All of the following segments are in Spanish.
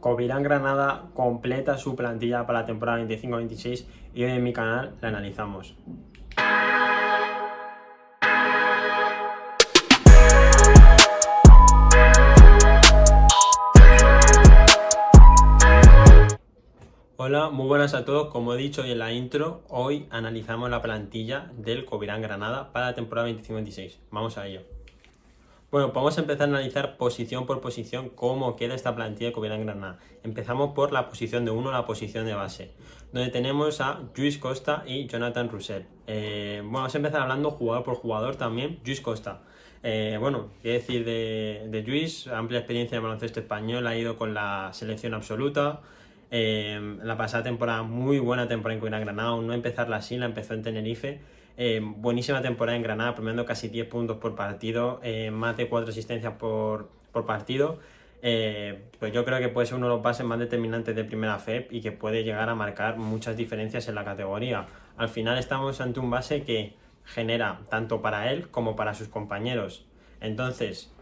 Covirán Granada completa su plantilla para la temporada 25-26 y hoy en mi canal la analizamos. Hola, muy buenas a todos. Como he dicho hoy en la intro, hoy analizamos la plantilla del Covirán Granada para la temporada 25-26. Vamos a ello. Bueno, vamos a empezar a analizar posición por posición cómo queda esta plantilla de Covirán Granada. Empezamos por la posición de 1, la posición de base, donde tenemos a Lluís Costa y Jonathan Roussel. Vamos a empezar hablando jugador por jugador también. Lluís Costa. Bueno, qué decir de Lluís, amplia experiencia en baloncesto español, ha ido con la selección absoluta. La pasada temporada, muy buena temporada en Covirán Granada, no empezarla así, la empezó en Tenerife. Buenísima temporada en Granada, promediando casi 10 puntos por partido, más de 4 asistencias por partido. Pues yo creo que puede ser uno de los bases más determinantes de primera FEP y que puede llegar a marcar muchas diferencias en la categoría. Al final estamos ante un base que genera tanto para él como para sus compañeros. Entonces,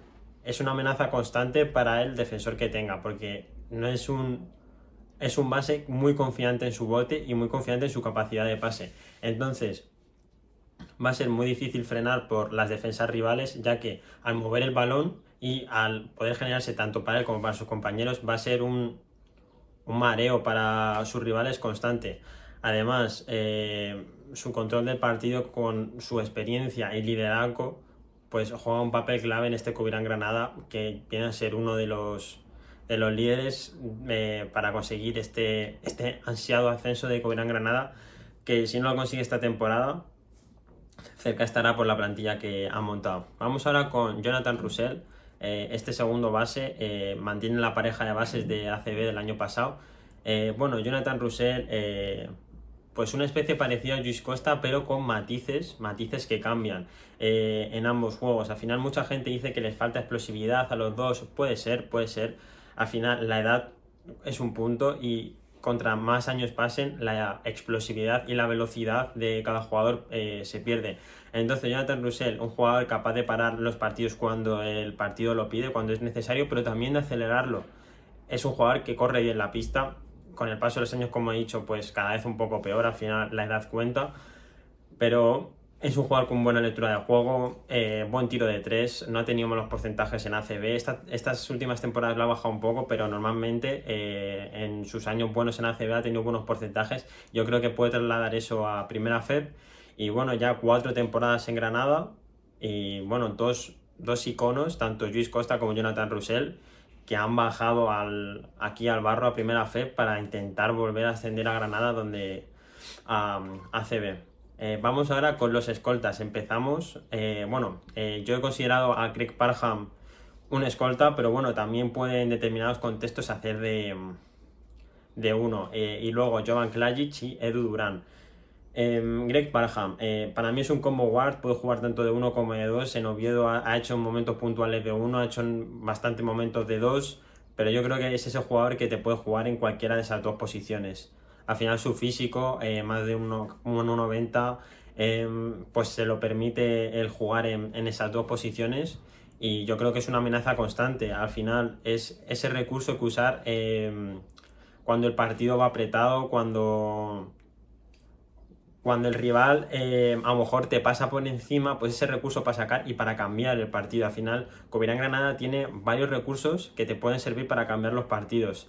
es una amenaza constante para el defensor que tenga, porque no es un base muy confiante en su bote y muy confiante en su capacidad de pase. Entonces, va a ser muy difícil frenar por las defensas rivales, ya que al mover el balón y al poder generarse tanto para él como para sus compañeros, va a ser un mareo para sus rivales constante. Además, su control del partido con su experiencia y liderazgo, pues juega un papel clave en este Covirán Granada, que viene a ser uno de los líderes para conseguir este ansiado ascenso de Covirán Granada, que si no lo consigue esta temporada, cerca estará por la plantilla que ha montado. Vamos ahora con Jonathan Roussel. Este segundo base mantiene la pareja de bases de ACB del año pasado. Bueno, Jonathan Roussel, pues una especie parecida a Lluís Costa, pero con matices que cambian en ambos juegos. Al final mucha gente dice que les falta explosividad a los dos. Puede ser. Al final la edad es un punto y contra más años pasen, la explosividad y la velocidad de cada jugador se pierde. Entonces Jonathan Roussel, un jugador capaz de parar los partidos cuando el partido lo pide, cuando es necesario, pero también de acelerarlo. Es un jugador que corre bien la pista. Con el paso de los años, como he dicho, pues cada vez un poco peor, al final la edad cuenta, pero es un jugador con buena lectura de juego, buen tiro de 3, no ha tenido malos porcentajes en ACB. Estas últimas temporadas lo ha bajado un poco, pero normalmente en sus años buenos en ACB ha tenido buenos porcentajes. Yo creo que puede trasladar eso a primera FEP. Y bueno, ya 4 temporadas en Granada y bueno, dos iconos, tanto Lluís Costa como Jonathan Roussel, que han bajado aquí al barro a primera FEP para intentar volver a ascender a Granada, donde a ACB. Vamos ahora con los escoltas. Empezamos. Yo he considerado a Craig Parham un escolta, pero bueno, también puede en determinados contextos hacer de uno. Y luego Jovan Klajic y Edu Durán. Greg Parham, para mí es un combo guard, puede jugar tanto de uno como de dos. En Oviedo ha hecho momentos puntuales de uno, ha hecho bastantes momentos de dos, pero yo creo que es ese jugador que te puede jugar en cualquiera de esas dos posiciones. Al final su físico, más de 1,90, pues se lo permite el jugar en esas dos posiciones, y yo creo que es una amenaza constante. Al final es ese recurso que usar cuando el partido va apretado, cuando el rival a lo mejor te pasa por encima, pues ese recurso para sacar y para cambiar el partido. Al final, Covirán Granada tiene varios recursos que te pueden servir para cambiar los partidos.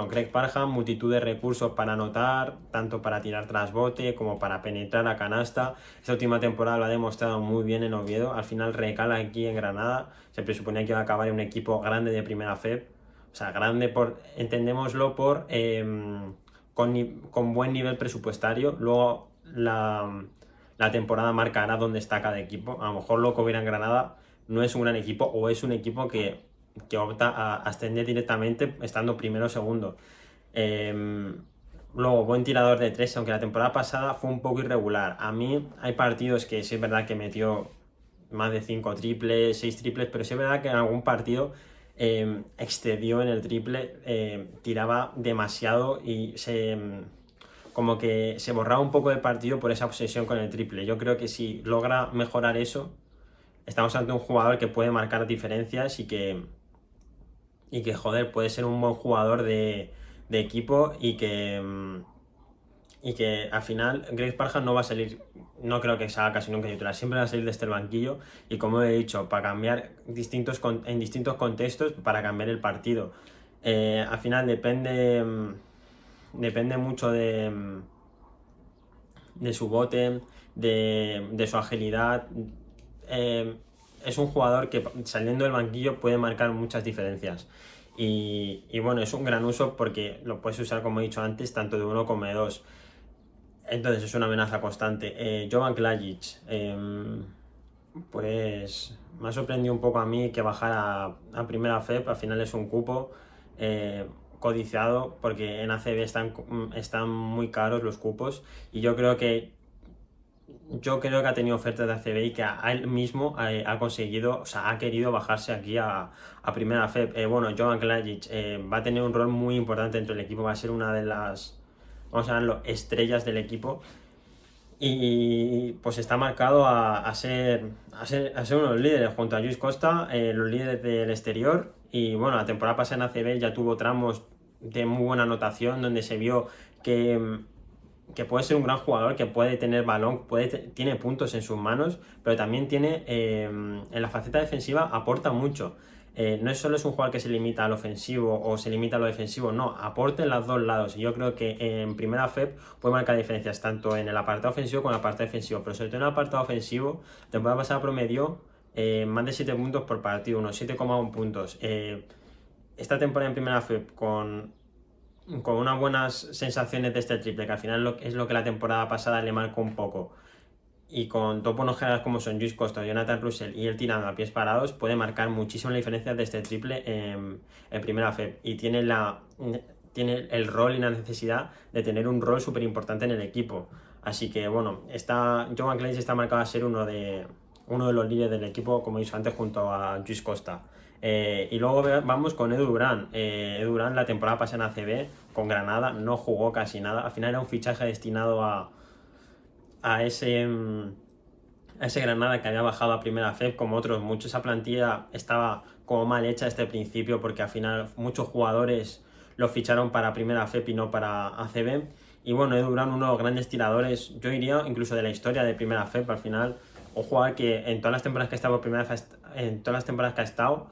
Greg Parham, multitud de recursos para anotar, tanto para tirar tras bote como para penetrar a canasta. Esta última temporada lo ha demostrado muy bien en Oviedo. Al final recala aquí en Granada. Se presuponía que iba a acabar en un equipo grande de primera FEP. O sea, grande entendémoslo por con buen nivel presupuestario. Luego la temporada marcará dónde está cada equipo. A lo mejor lo que hubiera en Granada no es un gran equipo, o es un equipo que opta a ascender directamente estando primero o segundo. Luego, buen tirador de 3, aunque la temporada pasada fue un poco irregular. A mí hay partidos que sí es verdad que metió más de 5 triples, 6 triples, pero sí es verdad que en algún partido excedió en el triple, tiraba demasiado y como que se borraba un poco del partido por esa obsesión con el triple. Yo creo que si logra mejorar eso, estamos ante un jugador que puede marcar diferencias y que y que, joder, puede ser un buen jugador de equipo y que al final Greg Parham no va a salir, no creo que salga casi nunca titular, siempre va a salir desde el banquillo y como he dicho, para cambiar en distintos contextos, para cambiar el partido. Al final depende mucho de su bote, de su agilidad. Es un jugador que saliendo del banquillo puede marcar muchas diferencias. Y bueno, es un gran uso porque lo puedes usar, como he dicho antes, tanto de uno como de dos. Entonces es una amenaza constante. Jovan Klajic, pues me ha sorprendido un poco a mí que bajara a primera FEP, al final es un cupo codiciado porque en ACB están muy caros los cupos y yo creo que ha tenido ofertas de ACB y que a él mismo ha conseguido, o sea, ha querido bajarse aquí a primera FEP. Bueno, Jovan Klajic va a tener un rol muy importante dentro del equipo, va a ser una de las, vamos a llamarlo, estrellas del equipo y pues está marcado a ser uno de los líderes junto a Luis Costa, los líderes del exterior. Y bueno, la temporada pasada en ACB ya tuvo tramos de muy buena anotación donde se vio que puede ser un gran jugador, que puede tener balón, tiene puntos en sus manos, pero también tiene en la faceta defensiva aporta mucho. No es solo un jugador que se limita al ofensivo o se limita a lo defensivo, no, aporta en los dos lados. Y yo creo que en primera FEP puede marcar diferencias tanto en el apartado ofensivo como en el apartado defensivo, pero sobre todo en el apartado ofensivo, temporada pasada promedió más de 7 puntos por partido, unos 7,1 puntos. Esta temporada en primera FEP con unas buenas sensaciones de este triple, que al final es lo que la temporada pasada le marcó un poco, y con dos buenos generales como son Luis Costa, Jonathan Russell y él tirando a pies parados, puede marcar muchísimo la diferencia de este triple en primera FEP. Y tiene el rol y la necesidad de tener un rol súper importante en el equipo. Así que bueno, Jovan Klajic está marcado a ser uno de los líderes del equipo, como he dicho antes, junto a Luis Costa. Y luego vamos con Edu Durán. Edu Durán la temporada pasada en ACB con Granada no jugó casi nada. Al final era un fichaje destinado a ese Granada que había bajado a primera FEP, como otros muchos. Esa plantilla estaba como mal hecha desde el principio porque al final muchos jugadores los ficharon para primera FEP y no para ACB. Y bueno, Edu Durán, uno de los grandes tiradores, yo diría incluso de la historia de primera FEP. Al final, un jugador que en todas las temporadas que ha estado en todas las temporadas que ha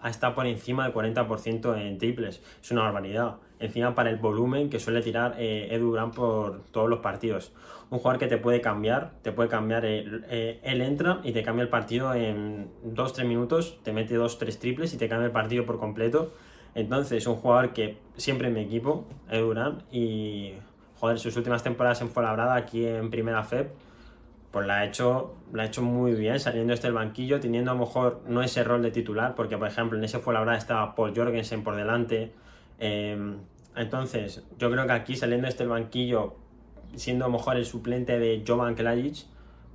estado por encima del 40% en triples. Es una barbaridad. Encima para el volumen que suele tirar Edu Durán por todos los partidos. Un jugador que te puede cambiar, él entra y te cambia el partido en 2-3 minutos, te mete 2-3 triples y te cambia el partido por completo. Entonces, un jugador que siempre en mi equipo, Edu Durán, y joder, sus últimas temporadas en Fuenlabrada aquí en primera FEP, pues la ha hecho muy bien, saliendo desde el banquillo, teniendo a lo mejor no ese rol de titular, porque por ejemplo en ese Fuenlabrada estaba Paul Jorgensen por delante. Entonces, yo creo que aquí saliendo desde el banquillo, siendo a lo mejor el suplente de Jovan Klajic,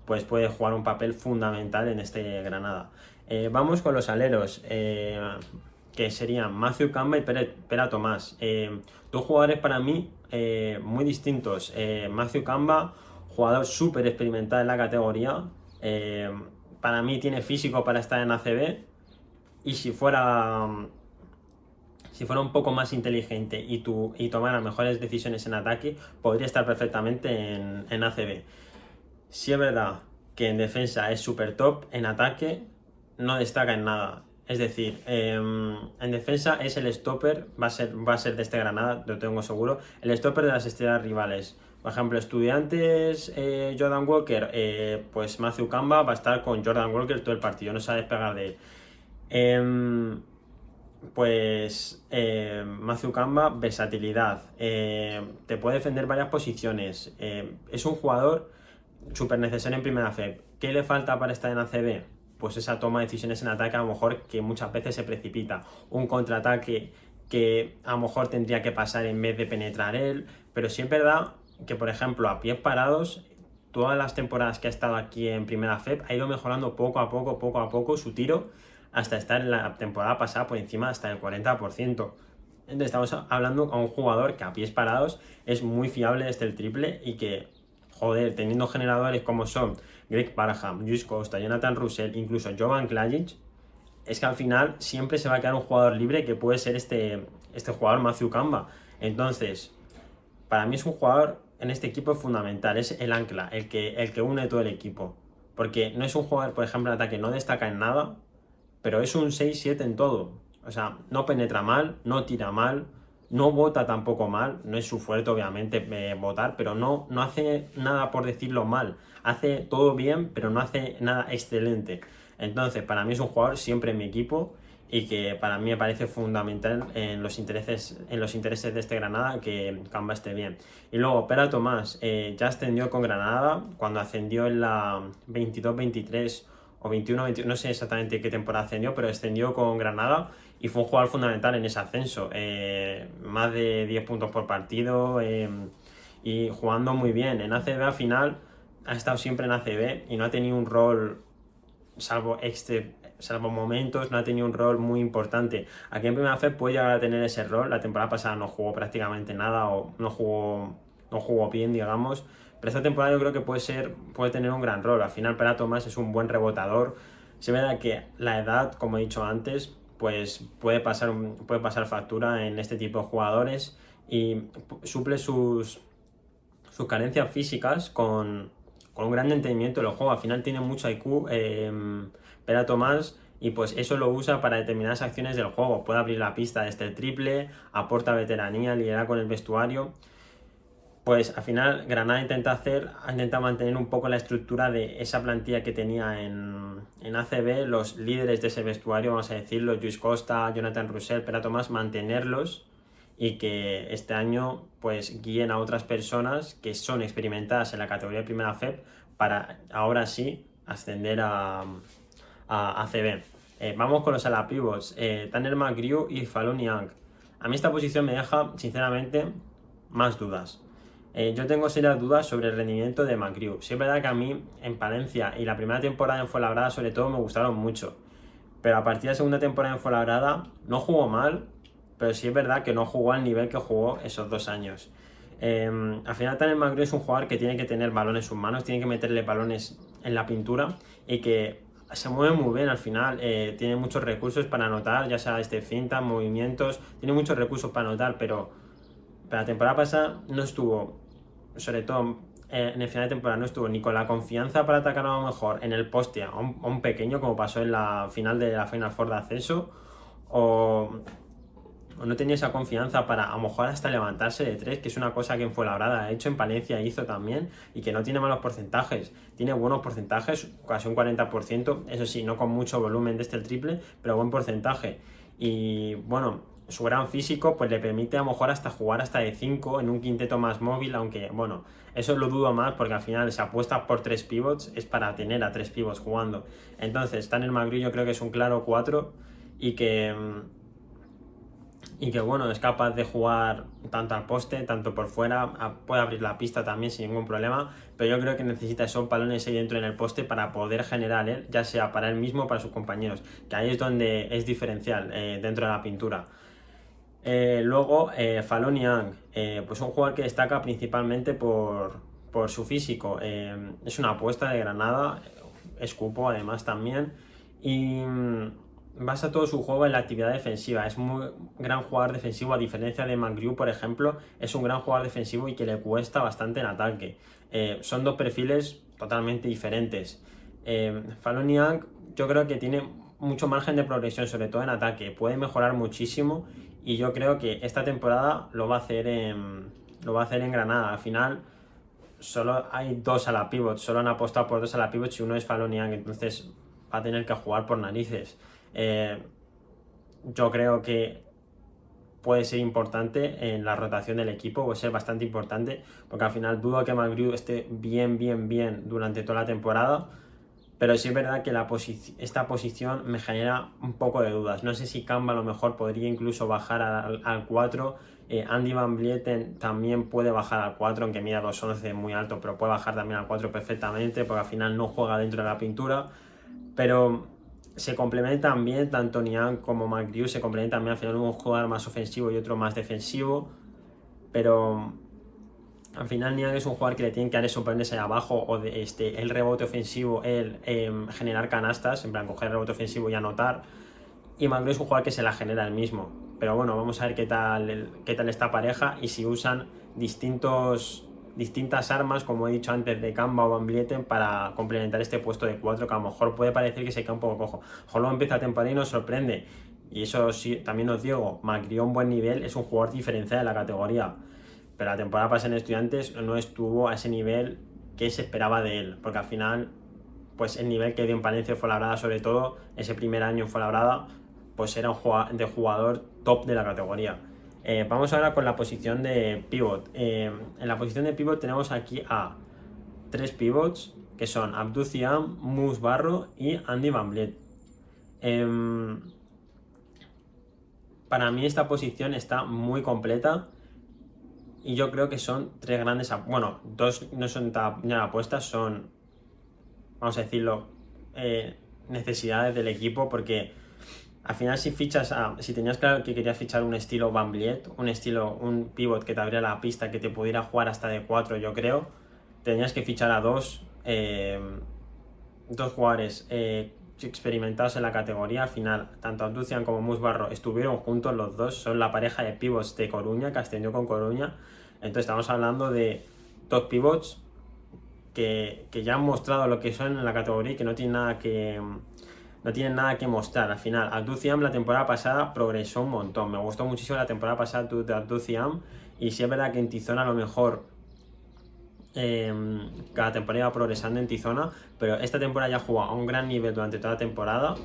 pues puede jugar un papel fundamental en este Granada. Vamos con los aleros, que serían Matthew Kamba y Pera Tomás. Dos jugadores para mí muy distintos. Matthew Kamba, jugador súper experimentado en la categoría. Para mí tiene físico para estar en ACB. Y si fuera un poco más inteligente y tomara mejores decisiones en ataque, podría estar perfectamente en ACB. Si es verdad que en defensa es súper top, en ataque no destaca en nada. Es decir, en defensa es el stopper, va a ser de este Granada, lo tengo seguro, el stopper de las estrellas rivales. Por ejemplo, Estudiantes, Jordan Walker, pues Matthew Kamba va a estar con Jordan Walker todo el partido, no se va a despegar de él. Matthew Kamba, versatilidad, te puede defender varias posiciones, es un jugador súper necesario en primera FEP. ¿Qué le falta para estar en ACB? Pues esa toma de decisiones en ataque a lo mejor que muchas veces se precipita, un contraataque que a lo mejor tendría que pasar en vez de penetrar él, pero sí es verdad que por ejemplo a pies parados todas las temporadas que ha estado aquí en primera FEP ha ido mejorando poco a poco su tiro hasta estar en la temporada pasada por encima hasta del 40%. Entonces estamos hablando a un jugador que a pies parados es muy fiable desde el triple y que, joder, teniendo generadores como son Greg Parham, Luis Costa, Jonathan Russell, incluso Jovan Klajic, es que al final siempre se va a quedar un jugador libre que puede ser este jugador Matthew Kamba. Entonces, para mí es un jugador en este equipo fundamental, es el ancla, el que une todo el equipo. Porque no es un jugador, por ejemplo, en ataque no destaca en nada, pero es un 6-7 en todo. O sea, no penetra mal, no tira mal, no bota tampoco mal, no es su fuerte obviamente botar, pero no hace nada por decirlo mal. Hace todo bien, pero no hace nada excelente. Entonces, para mí es un jugador siempre en mi equipo y que para mí me parece fundamental en los intereses de este Granada que Kamba esté bien. Y luego, Pera Tomás, ya ascendió con Granada cuando ascendió en la 22-23 o 21-22, no sé exactamente qué temporada ascendió, pero ascendió con Granada y fue un jugador fundamental en ese ascenso. Más de 10 puntos por partido y jugando muy bien. En ACB al final ha estado siempre en ACB y no ha tenido un rol, salvo momentos, no ha tenido un rol muy importante. Aquí en Primera Fed puede llegar a tener ese rol. La temporada pasada no jugó prácticamente nada o no jugó bien, digamos. Pero esta temporada yo creo que puede tener un gran rol. Al final, Pera Tomás es un buen rebotador. Se ve que la edad, como he dicho antes, pues puede pasar factura en este tipo de jugadores y suple sus carencias físicas con un gran entendimiento del juego. Al final tiene mucho IQ, Pera Tomás, y pues eso lo usa para determinadas acciones del juego. Puede abrir la pista desde el triple, aporta veteranía, lidera con el vestuario. Pues al final Granada intenta mantener un poco la estructura de esa plantilla que tenía en ACB, los líderes de ese vestuario, vamos a decirlo, Luis Costa, Jonathan Roussel, Pera Tomás, mantenerlos y que este año pues guíen a otras personas que son experimentadas en la categoría de Primera FEP para ahora sí ascender a ACB. Vamos con los ala pivots, Tanner McGrew y Falun Young. A mí esta posición me deja sinceramente más dudas. Yo tengo serias dudas sobre el rendimiento de McGrew. Sí es verdad que a mí en Palencia y la primera temporada en Fuenlabrada sobre todo me gustaron mucho, pero a partir de la segunda temporada en Fuenlabrada no jugó mal, pero sí es verdad que no jugó al nivel que jugó esos 2 años. Al final Tanner McGrew es un jugador que tiene que tener balón en sus manos, tiene que meterle balones en la pintura y que se mueve muy bien al final, tiene muchos recursos para anotar, ya sea finta, movimientos, tiene muchos recursos para anotar, pero la temporada pasada no estuvo, sobre todo en el final de temporada, no estuvo ni con la confianza para atacar a lo mejor en el poste a un pequeño, como pasó en la final de la Final Four de ascenso, o no tenía esa confianza para a lo mejor hasta levantarse de 3, que es una cosa que en Fuenlabrada ha hecho, en Palencia hizo también, y que no tiene malos porcentajes, tiene buenos porcentajes, casi un 40%, eso sí, no con mucho volumen desde el triple, pero buen porcentaje. Y bueno, su gran físico pues le permite a lo mejor hasta jugar hasta de 5 en un quinteto más móvil, aunque bueno, eso lo dudo más porque al final se apuesta por 3 pivots, es para tener a 3 pivots jugando. Entonces, Tanner McGrew yo creo que es un claro 4 y que bueno, es capaz de jugar tanto al poste, tanto por fuera, puede abrir la pista también sin ningún problema, pero yo creo que necesita esos balones ahí dentro en el poste para poder generar él, ya sea para él mismo o para sus compañeros, que ahí es donde es diferencial dentro de la pintura. Luego, Falun Young, pues un jugador que destaca principalmente por su físico, es una apuesta de Granada, escupo además también, y basa todo su juego en la actividad defensiva. Es muy gran jugador defensivo, a diferencia de McGrew, por ejemplo, es un gran jugador defensivo y que le cuesta bastante en ataque. Son dos perfiles totalmente diferentes. Falun Young yo creo que tiene mucho margen de progresión, sobre todo en ataque, puede mejorar muchísimo y yo creo que esta temporada lo va a hacer en Granada. Al final solo hay 2 a la pivot, solo han apostado por 2 a la pivot y uno es Falun Young, entonces va a tener que jugar por narices. Yo creo que puede ser importante en la rotación del equipo, puede ser bastante importante, porque al final dudo que McGrew esté bien durante toda la temporada, pero sí es verdad que esta posición me genera un poco de dudas. No sé si Kamba a lo mejor podría incluso bajar al 4, Andy Van Vlieten también puede bajar al 4, aunque mida 2'11", muy alto, pero puede bajar también al 4 perfectamente, porque al final no juega dentro de la pintura, pero se complementan bien, tanto Niang como McGrew se complementan bien, al final un jugador más ofensivo y otro más defensivo, pero al final Niang es un jugador que le tienen que dar esos balones ahí abajo, o el rebote ofensivo, el generar canastas, en plan coger el rebote ofensivo y anotar, y McGrady es un jugador que se la genera él mismo. Pero bueno, vamos a ver qué tal esta pareja y si usan distintas armas, como he dicho antes, de Kamba o Van Vlieten para complementar este puesto de 4, que a lo mejor puede parecer que se queda un poco cojo. Luego empieza la temporada y nos sorprende. Y eso sí, también os digo, McGrady a un buen nivel, es un jugador diferencial de la categoría. Pero la temporada pasada en Estudiantes no estuvo a ese nivel que se esperaba de él, porque al final, pues el nivel que dio en Palencia fue Fuenlabrada, sobre todo ese primer año en Fuenlabrada, pues era un jugador top de la categoría. Vamos ahora con la posición de pivot. En la posición de pivot tenemos aquí a 3 pivots, que son Abdou Thiam, Mus Barro y Andy Van Vliet. Para mí esta posición está muy completa y yo creo que son 3 grandes, bueno, 2 no son ya apuestas, son, vamos a decirlo, necesidades del equipo, porque al final si tenías claro que querías fichar un estilo Van Vliet, un pivot que te abriera la pista, que te pudiera jugar hasta de 4, yo creo, tenías que fichar a dos jugadores experimentados en la categoría. Al final, tanto Abdou Thiam como Mus Barro estuvieron juntos, los dos son la pareja de pivots de Coruña, que ascendió con Coruña. Entonces estamos hablando de 2 pivots que ya han mostrado lo que son en la categoría y que no tienen nada que mostrar. Al final, Abdou Thiam la temporada pasada progresó un montón. Me gustó muchísimo la temporada pasada de Abdou Thiam, y sí es verdad que en Tizona a lo mejor cada temporada iba progresando en Tizona, pero esta temporada ya ha jugado a un gran nivel durante toda la temporada,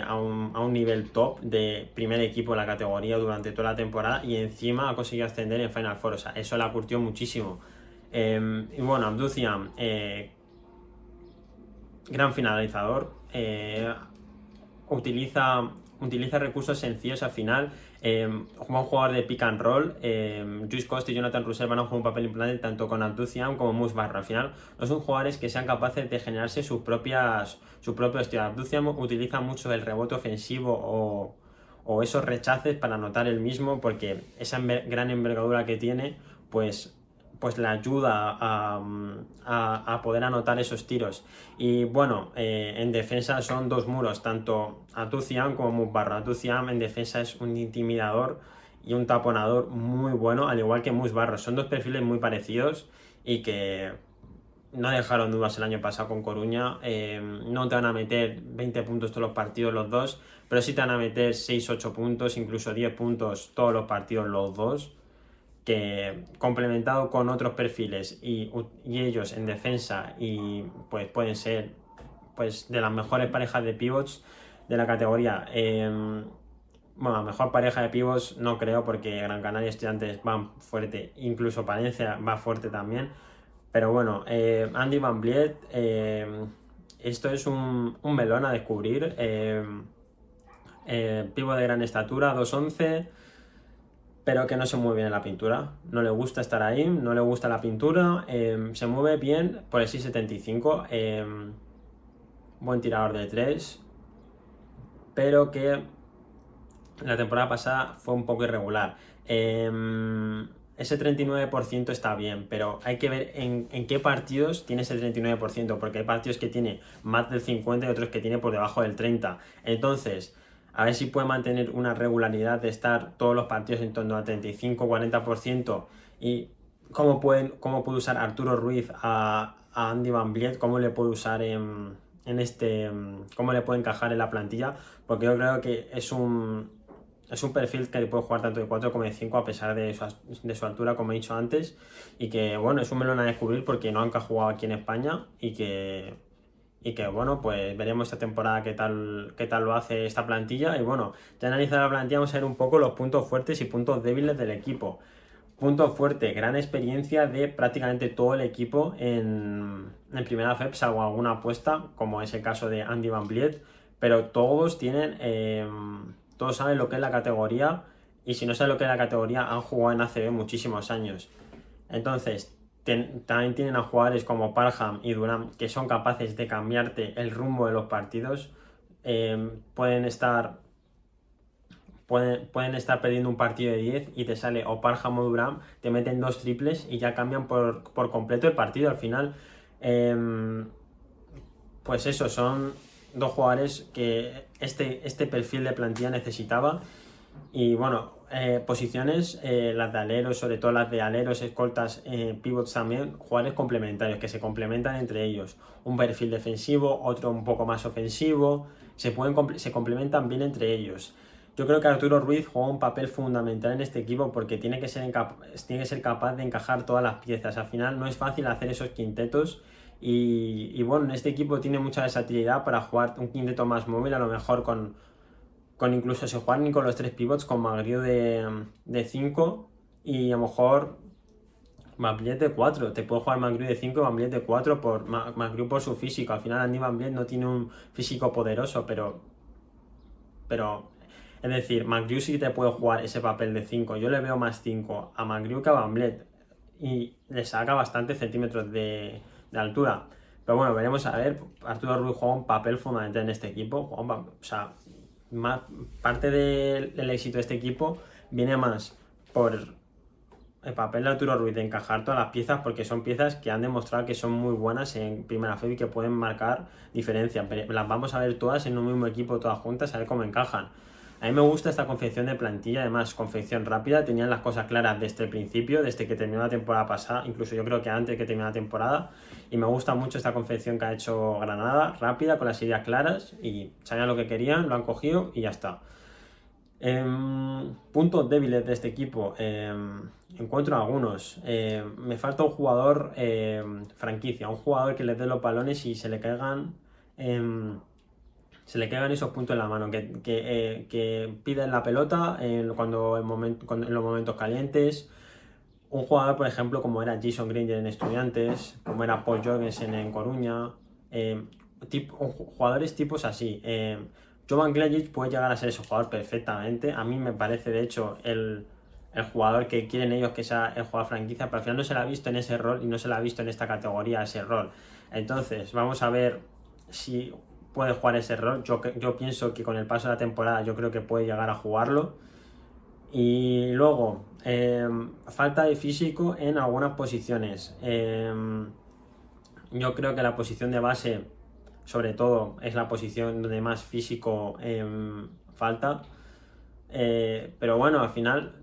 a un nivel top de primer equipo de la categoría durante toda la temporada, y encima ha conseguido ascender en Final Four. O sea, eso la curtió muchísimo. Y bueno, Abdou Thiam, gran finalizador, utiliza recursos sencillos al final. Juega un jugador de pick and roll. Juice Costa y Jonathan Russell van a jugar un papel importante tanto con Abdou Thiam como Mus Barro. Al final no son jugadores que sean capaces de generarse su propio estilo. Abdou Thiam utiliza mucho el rebote ofensivo o esos rechaces para anotar el mismo, porque esa gran envergadura que tiene, pues le ayuda a poder anotar esos tiros. Y bueno, en defensa son 2 muros, tanto Abdou Thiam como Mus Barro. Abdou Thiam en defensa es un intimidador y un taponador muy bueno, al igual que Mus Barro. Son 2 perfiles muy parecidos y que no dejaron dudas el año pasado con Coruña. No te van a meter 20 puntos todos los partidos los dos, pero sí te van a meter 6-8 puntos, incluso 10 puntos todos los partidos los dos, que complementado con otros perfiles y ellos en defensa, y pues pueden ser pues de las mejores parejas de pivots de la categoría. Bueno, la mejor pareja de pivots no creo, porque Gran Canaria y Estudiantes van fuerte, incluso Palencia va fuerte también, pero bueno, Andy Van Vliet, esto es un melón a descubrir. Pivot de gran estatura, 2'11", pero que no se mueve bien en la pintura. No le gusta estar ahí, no le gusta la pintura. Se mueve bien por el 6'75", buen tirador de 3, pero que la temporada pasada fue un poco irregular. Ese 39% está bien, pero hay que ver en qué partidos tiene ese 39%, porque hay partidos que tiene más del 50% y otros que tiene por debajo del 30%. Entonces, a ver si puede mantener una regularidad de estar todos los partidos en torno al 35-40%, y cómo puede usar Arturo Ruiz a Andy Van Vliet, cómo le puede usar cómo le puede encajar en la plantilla, porque yo creo que es un perfil que puede jugar tanto de 4 como de 5 a pesar de su altura, como he dicho antes, y que bueno, es un melón a descubrir porque nunca ha jugado aquí en España, y que bueno, pues veremos esta temporada qué tal lo hace esta plantilla. Y bueno, ya analizar la plantilla, vamos a ver un poco los puntos fuertes y puntos débiles del equipo. Punto fuerte, gran experiencia de prácticamente todo el equipo en primera FEP, salvo alguna apuesta, como es el caso de Andy Van Vliet, pero todos saben lo que es la categoría, y si no saben lo que es la categoría, han jugado en ACB muchísimos años. Entonces, también tienen a jugadores como Parham y Durán, que son capaces de cambiarte el rumbo de los partidos. Pueden estar perdiendo un partido de 10 y te sale o Parham o Durán, te meten 2 triples y ya cambian por completo el partido. Al final, pues eso, son dos jugadores que este perfil de plantilla necesitaba. Y bueno, posiciones, las de aleros, sobre todo las de aleros, escoltas, pivots también, jugadores complementarios que se complementan entre ellos. Un perfil defensivo, otro un poco más ofensivo, se complementan bien entre ellos. Yo creo que Arturo Ruiz juega un papel fundamental en este equipo porque tiene que ser capaz de encajar todas las piezas. Al final no es fácil hacer esos quintetos y bueno, este equipo tiene mucha versatilidad para jugar un quinteto más móvil, a lo mejor con incluso se juegan con los tres pivots, con Magriu de 5 y a lo mejor Van Vliet de 4. Te puede jugar Magriu de 5 y Van Vliet de 4 por Magriu por su físico. Al final Andy Van Vliet no tiene un físico poderoso, pero es decir, Magriu sí te puede jugar ese papel de 5. Yo le veo más 5 a Magriu que a Van Vliet y le saca bastantes centímetros de altura. Pero bueno, veremos a ver. Arturo Ruiz juega un papel fundamental en este equipo. O sea, parte del éxito de este equipo viene más por el papel de Arturo Ruiz de encajar todas las piezas, porque son piezas que han demostrado que son muy buenas en primera fase y que pueden marcar diferencia. Pero las vamos a ver todas en un mismo equipo, todas juntas, a ver cómo encajan. A mí me gusta esta confección de plantilla, además confección rápida, tenían las cosas claras desde el principio, desde que terminó la temporada pasada, incluso yo creo que antes que terminara la temporada, y me gusta mucho esta confección que ha hecho Granada, rápida, con las ideas claras, y sabían lo que querían, lo han cogido y ya está. Puntos débiles de este equipo, encuentro algunos. Me falta un jugador franquicia, un jugador que les dé los balones y se le caigan esos puntos en la mano, que piden la pelota en los momentos calientes. Un jugador, por ejemplo, como era Jason Granger en Estudiantes, como era Paul Jorgensen en Coruña, jugadores tipos así. Jovan Glagic puede llegar a ser ese jugador perfectamente. A mí me parece, de hecho, el jugador que quieren ellos que sea el jugador franquicia, pero al final no se lo ha visto en ese rol y no se lo ha visto en esta categoría ese rol. Entonces, vamos a ver si puede jugar ese rol. Yo pienso que con el paso de la temporada yo creo que puede llegar a jugarlo. Y luego, falta de físico en algunas posiciones. Yo creo que la posición de base, sobre todo, es la posición donde más físico falta. Pero bueno, al final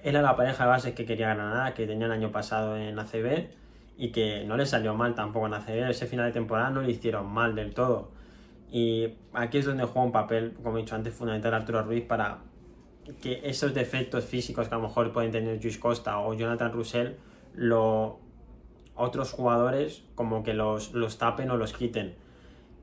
era la pareja de bases que quería Granada, que tenía el año pasado en ACB y que no le salió mal tampoco en ACB. Ese final de temporada no le hicieron mal del todo. Y aquí es donde juega un papel, como he dicho antes, fundamental Arturo Ruiz para que esos defectos físicos que a lo mejor pueden tener Lluís Costa o Jonathan Roussel, otros jugadores como que los tapen o los quiten.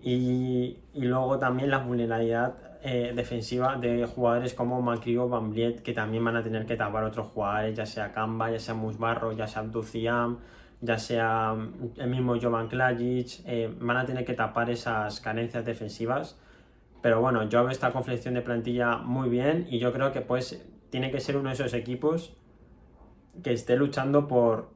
Y luego también la vulnerabilidad defensiva de jugadores como Magriu o Van Vliet, que también van a tener que tapar otros jugadores, ya sea Kamba, ya sea Musbarro, ya sea Abduciam, ya sea el mismo Jovan Klajic, van a tener que tapar esas carencias defensivas. Pero bueno, yo veo esta confección de plantilla muy bien y yo creo que pues tiene que ser uno de esos equipos que esté luchando por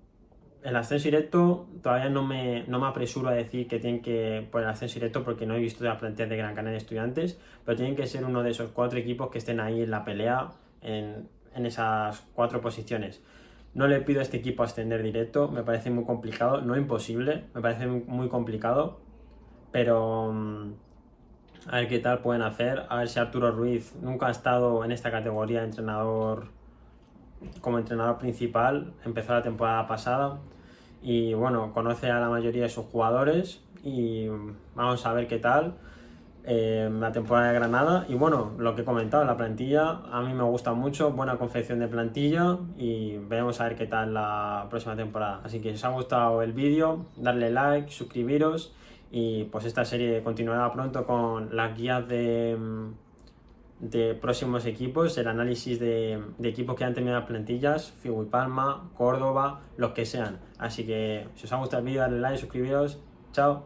el ascenso directo. Todavía no me apresuro a decir que tienen que por el ascenso directo porque no he visto las plantillas de Gran Canaria Estudiantes, pero tienen que ser uno de esos 4 equipos que estén ahí en la pelea en esas 4 posiciones. No le pido a este equipo ascender directo, me parece muy complicado, no imposible, me parece muy complicado, pero a ver qué tal pueden hacer, a ver si Arturo Ruiz nunca ha estado en esta categoría como entrenador principal, empezó la temporada pasada y bueno, conoce a la mayoría de sus jugadores y vamos a ver qué tal la temporada de Granada. Y bueno, lo que he comentado, la plantilla a mí me gusta mucho, buena confección de plantilla y veremos a ver qué tal la próxima temporada. Así que si os ha gustado el vídeo, darle like, suscribiros y pues esta serie continuará pronto con las guías de próximos equipos, el análisis de equipos que han terminado las plantillas, Figu y Palma, Córdoba, los que sean. Así que si os ha gustado el vídeo, darle like, suscribiros. Chao.